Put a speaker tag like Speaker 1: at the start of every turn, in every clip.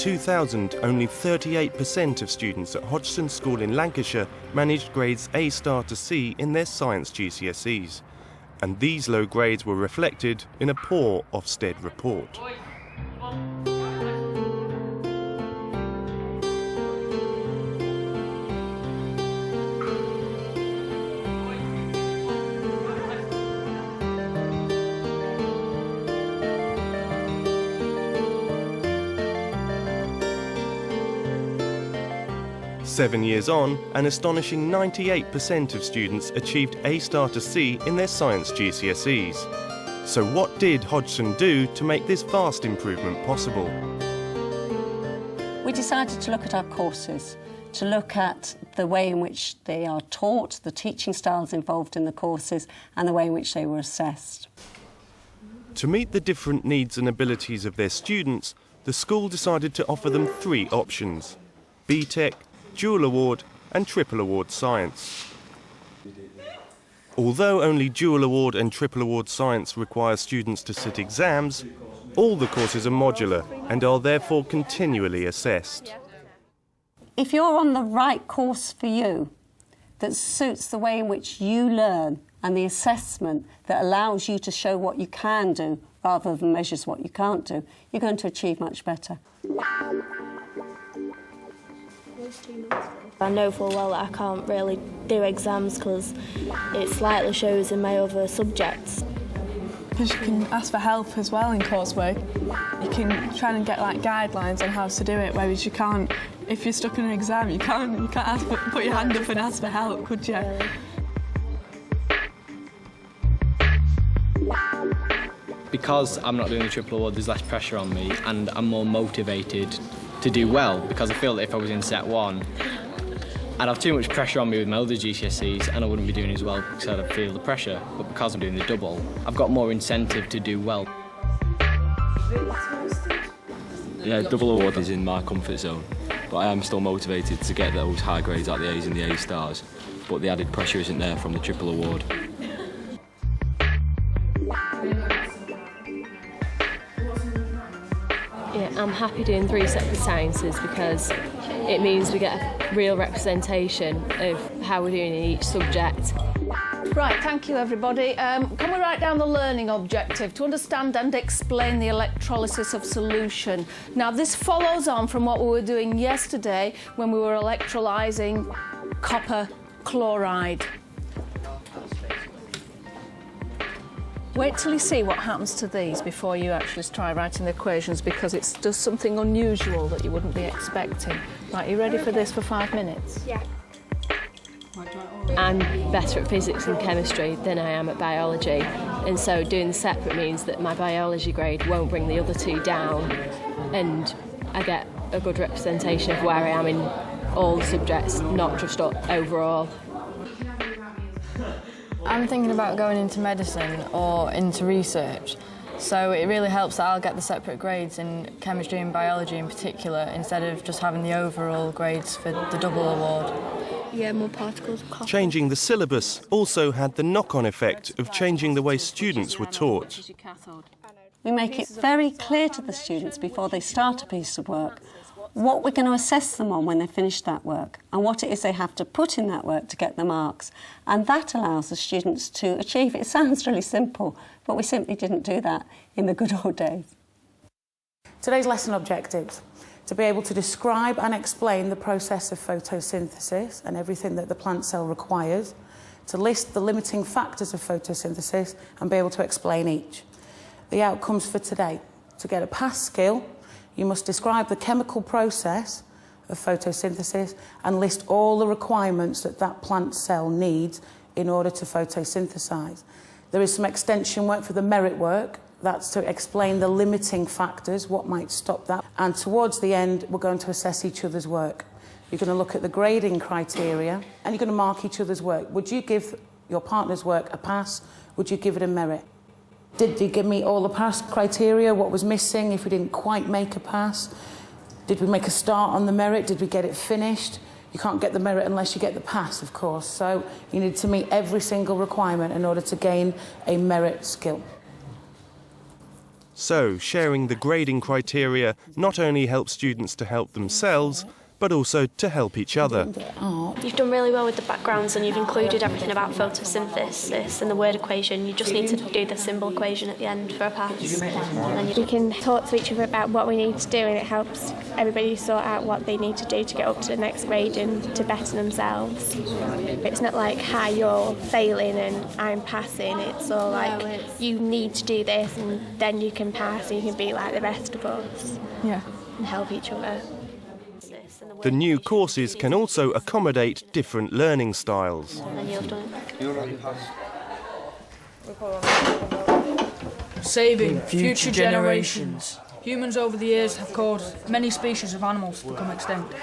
Speaker 1: 2000, only 38% of students at Hodgson School in Lancashire managed grades A* to C in their science GCSEs, and these low grades were reflected in a poor Ofsted report. Seven years on, an astonishing 98% of students achieved A* to C in their science GCSEs. So what did Hodgson do to make this vast improvement possible?
Speaker 2: We decided to look at our courses, to look at the way in which they are taught, the teaching styles involved in the courses, and the way in which they were assessed.
Speaker 1: To meet the different needs and abilities of their students, the school decided to offer them three options: BTEC, Dual Award and Triple Award Science. Although only Dual Award and Triple Award Science require students to sit exams, all the courses are modular and are therefore continually assessed.
Speaker 2: If you're on the right course for you, that suits the way in which you learn and the assessment that allows you to show what you can do rather than measures what you can't do, you're going to achieve much better.
Speaker 3: I know full well that I can't really do exams because it slightly shows in my other subjects.
Speaker 4: Because you can ask for help as well in coursework. You can try and get like guidelines on how to do it, whereas you can't, if you're stuck in an exam, you can't put your hand up and ask for help, could you?
Speaker 5: Because I'm not doing the Triple Award, there's less pressure on me and I'm more motivated to do well, because I feel that if I was in set one, I'd have too much pressure on me with my other GCSEs and I wouldn't be doing as well because I'd feel the pressure. But because I'm doing the double, I've got more incentive to do well.
Speaker 6: Yeah, Double Award is in my comfort zone, but I am still motivated to get those high grades like the A's and the A*, but the added pressure isn't there from the Triple Award.
Speaker 3: Yeah, I'm happy doing 3 separate sciences because it means we get a real representation of how we're doing in each subject.
Speaker 7: Right, thank you everybody. Can we write down the learning objective? To understand and explain the electrolysis of solution. Now this follows on from what we were doing yesterday when we were electrolysing copper chloride. Wait till you see what happens to these before you actually try writing the equations, because it does something unusual that you wouldn't be expecting. Right, you ready for this for 5 minutes?
Speaker 3: Yeah. I'm better at physics and chemistry than I am at biology, and so doing separate means that my biology grade won't bring the other two down, and I get a good representation of where I am in all the subjects, not just overall.
Speaker 4: I'm thinking about going into medicine or into research, so it really helps that I'll get the separate grades in chemistry and biology in particular, instead of just having the overall grades for the double award.
Speaker 3: Yeah, more particles of copper.
Speaker 1: Changing the syllabus also had the knock-on effect of changing the way students were taught.
Speaker 2: We make it very clear to the students before they start a piece of work what we're going to assess them on when they finish that work and what it is they have to put in that work to get the marks. And that allows the students to achieve it. It sounds really simple, but we simply didn't do that in the good old days.
Speaker 8: Today's lesson objectives: to be able to describe and explain the process of photosynthesis and everything that the plant cell requires, to list the limiting factors of photosynthesis and be able to explain each. The outcomes for today: to get a pass skill, you must describe the chemical process of photosynthesis and list all the requirements that that plant cell needs in order to photosynthesize. There is some extension work for the merit work. That's to explain the limiting factors, what might stop that. And towards the end, we're going to assess each other's work. You're going to look at the grading criteria and you're going to mark each other's work. Would you give your partner's work a pass? Would you give it a merit? Did you give me all the pass criteria? What was missing if we didn't quite make a pass? Did we make a start on the merit? Did we get it finished? You can't get the merit unless you get the pass, of course. So you need to meet every single requirement in order to gain a merit skill.
Speaker 1: So, sharing the grading criteria not only helps students to help themselves, but also to help each other.
Speaker 9: You've done really well with the backgrounds and you've included everything about photosynthesis and the word equation. You just need to do the symbol equation at the end for a pass.
Speaker 10: We can talk to each other about what we need to do, and it helps everybody sort out what they need to do to get up to the next grade and to better themselves. It's not like, hi, you're failing and I'm passing. It's all like, you need to do this and then you can pass and you can be like the rest of us.
Speaker 4: Yeah.
Speaker 10: And help each other.
Speaker 1: The new courses can also accommodate different learning styles.
Speaker 11: Saving future generations. Humans over the years have caused many species of animals to become extinct.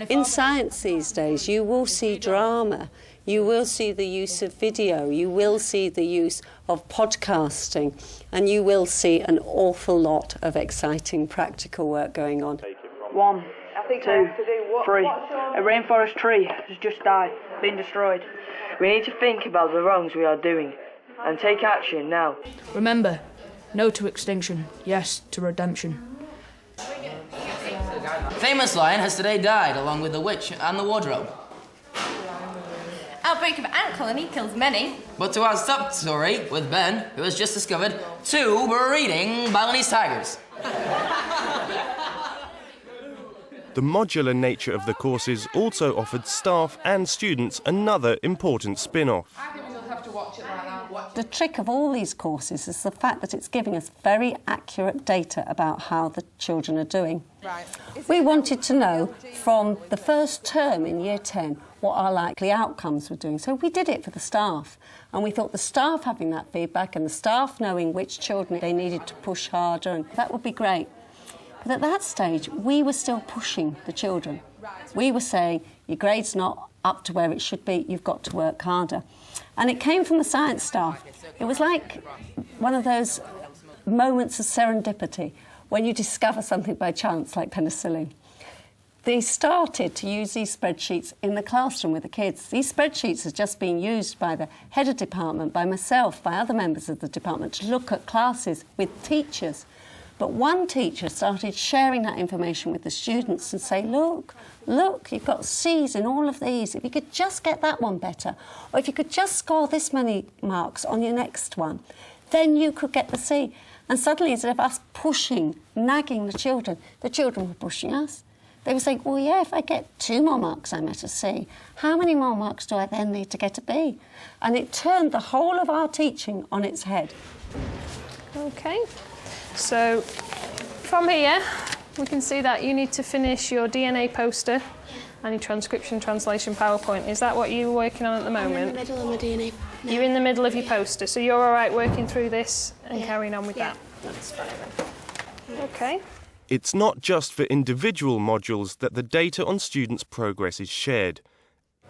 Speaker 2: In science these days, you will see drama, you will see the use of video, you will see the use of podcasting, and you will see an awful lot of exciting practical work going on.
Speaker 12: 1, 2, 3. A rainforest tree has just died, been destroyed. We need to think about the wrongs we are doing and take action now.
Speaker 11: Remember, no to extinction, yes to redemption.
Speaker 13: Famous lion has today died, along with the witch and the wardrobe.
Speaker 14: Outbreak of ant colony kills many.
Speaker 13: But to our sub-story with Ben, who has just discovered 2 breeding Balinese tigers.
Speaker 1: The modular nature of the courses also offered staff and students another important spin-off.
Speaker 2: The trick of all these courses is the fact that it's giving us very accurate data about how the children are doing. We wanted to know from the first term in Year 10 what our likely outcomes were doing. So we did it for the staff, and we thought the staff having that feedback and the staff knowing which children they needed to push harder, and that would be great. But at that stage, we were still pushing the children. We were saying, your grade's not up to where it should be, you've got to work harder. And it came from the science staff. It was like one of those moments of serendipity when you discover something by chance, like penicillin. They started to use these spreadsheets in the classroom with the kids. These spreadsheets are just being used by the head of department, by myself, by other members of the department to look at classes with teachers. But one teacher started sharing that information with the students and say, look, you've got C's in all of these. If you could just get that one better, or if you could just score this many marks on your next one, then you could get the C. And suddenly, instead of us pushing, nagging the children were pushing us. They were saying, well, yeah, if I get 2 more marks, I'm at a C. How many more marks do I then need to get a B? And it turned the whole of our teaching on its head.
Speaker 7: OK. So from here, we can see that you need to finish your DNA poster and your transcription translation PowerPoint. Is that what you're working on at the moment?
Speaker 9: I'm in the middle of my DNA. No.
Speaker 7: You're in the middle of your poster, so you're all right working through this and carrying on with that?
Speaker 9: That's fine then.
Speaker 7: OK.
Speaker 1: It's not just for individual modules that the data on students' progress is shared.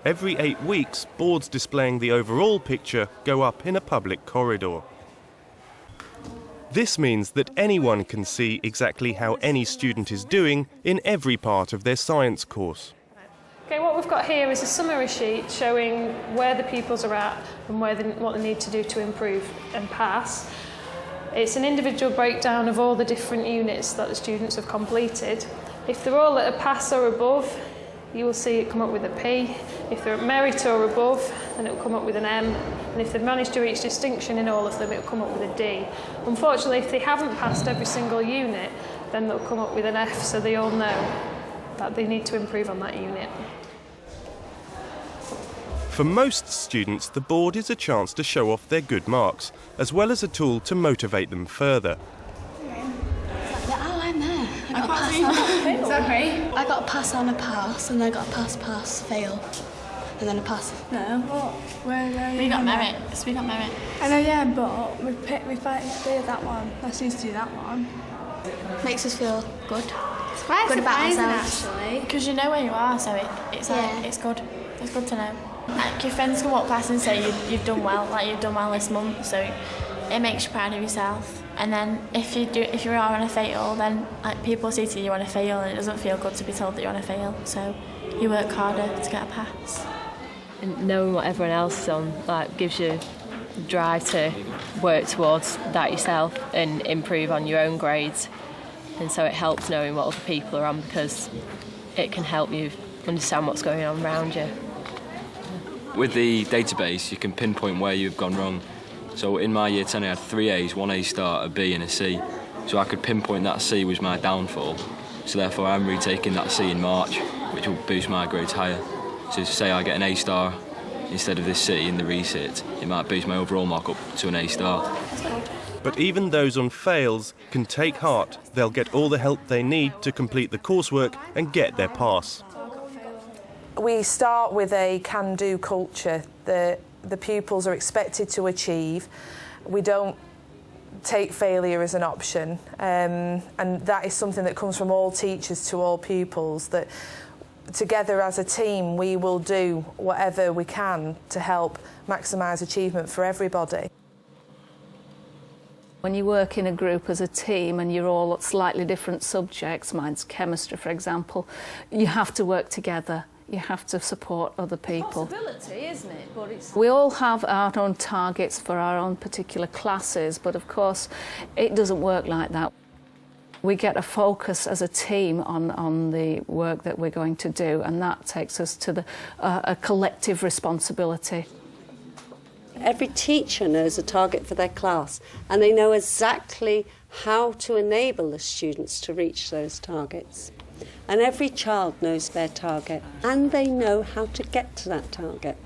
Speaker 1: Every 8 weeks, boards displaying the overall picture go up in a public corridor. This means that anyone can see exactly how any student is doing in every part of their science course.
Speaker 7: OK, what we've got here is a summary sheet showing where the pupils are at and what they need to do to improve and pass. It's an individual breakdown of all the different units that the students have completed. If they're all at a pass or above, you will see it come up with a P. If they're at merit or above, then it will come up with an M. And if they've managed to reach distinction in all of them, it will come up with a D. Unfortunately, if they haven't passed every single unit, then they'll come up with an F, so they all know that they need to improve on that unit.
Speaker 1: For most students, the board is a chance to show off their good marks, as well as a tool to motivate them further.
Speaker 9: Oh, I'm there. I got a pass on a fail. Sorry? I got a pass on a pass, and I got a pass, fail. And then a pass.
Speaker 10: No. Where
Speaker 9: We got merit. Yes, we got merit.
Speaker 10: I know, yeah, but we did that one. Let's just do that one.
Speaker 9: Makes us feel good.
Speaker 10: It's quite
Speaker 9: good about
Speaker 10: surprising,
Speaker 9: ourselves.
Speaker 10: actually.
Speaker 14: Because you know where you are, so it's like, it's good. It's good to know. Like, your friends can walk past and say you've done well, like you've done well this month, so it makes you proud of yourself. And then if you are on a fail, then like people see to you on a fail, and it doesn't feel good to be told that you're on a fail. So you work harder to get a pass.
Speaker 3: And knowing what everyone else is on, like, gives you drive to work towards that yourself and improve on your own grades. And so it helps knowing what other people are on, because it can help you understand what's going on around you.
Speaker 6: With the database, you can pinpoint where you've gone wrong. So in my year 10, I had 3 A's, 1 A star, a B and a C. So I could pinpoint that C was my downfall. So therefore I'm retaking that C in March, which will boost my grades higher. So say I get an A star instead of this C in the resit, it might boost my overall mark up to an A star.
Speaker 1: But even those on fails can take heart. They'll get all the help they need to complete the coursework and get their pass.
Speaker 15: We start with a can-do culture that the pupils are expected to achieve. We don't take failure as an option, and that is something that comes from all teachers to all pupils, that together as a team we will do whatever we can to help maximise achievement for everybody.
Speaker 7: When you work in a group as a team and you're all at slightly different subjects, mine's chemistry for example, you have to work together. You have to support other people. It's a possibility, isn't it? But we all have our own targets for our own particular classes, but of course it doesn't work like that. We get a focus as a team on the work that we're going to do, and that takes us to a collective responsibility.
Speaker 2: Every teacher knows a target for their class, and they know exactly how to enable the students to reach those targets. And every child knows their target, and they know how to get to that target.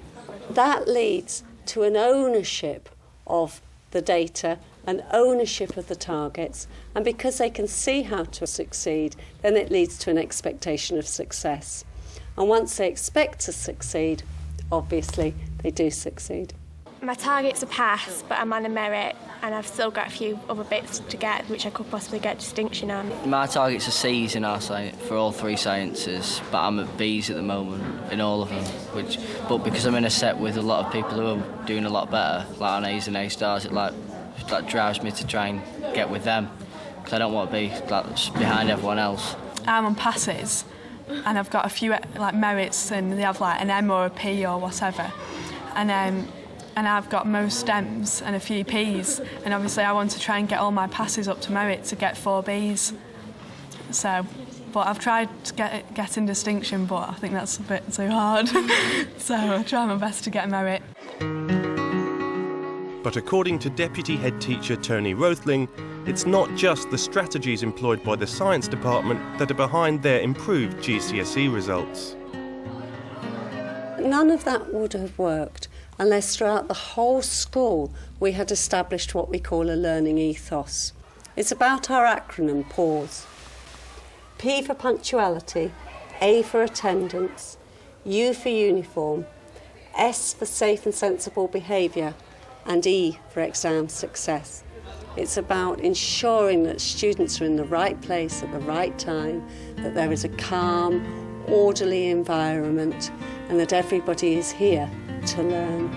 Speaker 2: That leads to an ownership of the data, an ownership of the targets, and because they can see how to succeed, then it leads to an expectation of success. And once they expect to succeed, obviously they do succeed.
Speaker 10: My target's a pass, but I'm on a merit, and I've still got a few other bits to get, which I could possibly get distinction on.
Speaker 16: My target's a C's in our science for all 3 sciences, but I'm at B's at the moment in all of them. But because I'm in a set with a lot of people who are doing a lot better, like on A's and A stars, that drives me to try and get with them, because I don't want to be behind everyone else.
Speaker 17: I'm on passes, and I've got a few merits, and they have an M or a P or whatever, and I've got most M's and a few P's, and obviously I want to try and get all my passes up to merit to get 4 B's. But I've tried to getting distinction, but I think that's a bit too hard. So I'll try my best to get merit.
Speaker 1: But according to Deputy Head Teacher Tony Rothling, it's not just the strategies employed by the Science Department that are behind their improved GCSE results.
Speaker 2: None of that would have worked unless throughout the whole school we had established what we call a learning ethos. It's about our acronym PAUSE. P for punctuality, A for attendance, U for uniform, S for safe and sensible behaviour, and E for exam success. It's about ensuring that students are in the right place at the right time, that there is a calm, orderly environment, and that everybody is here to learn.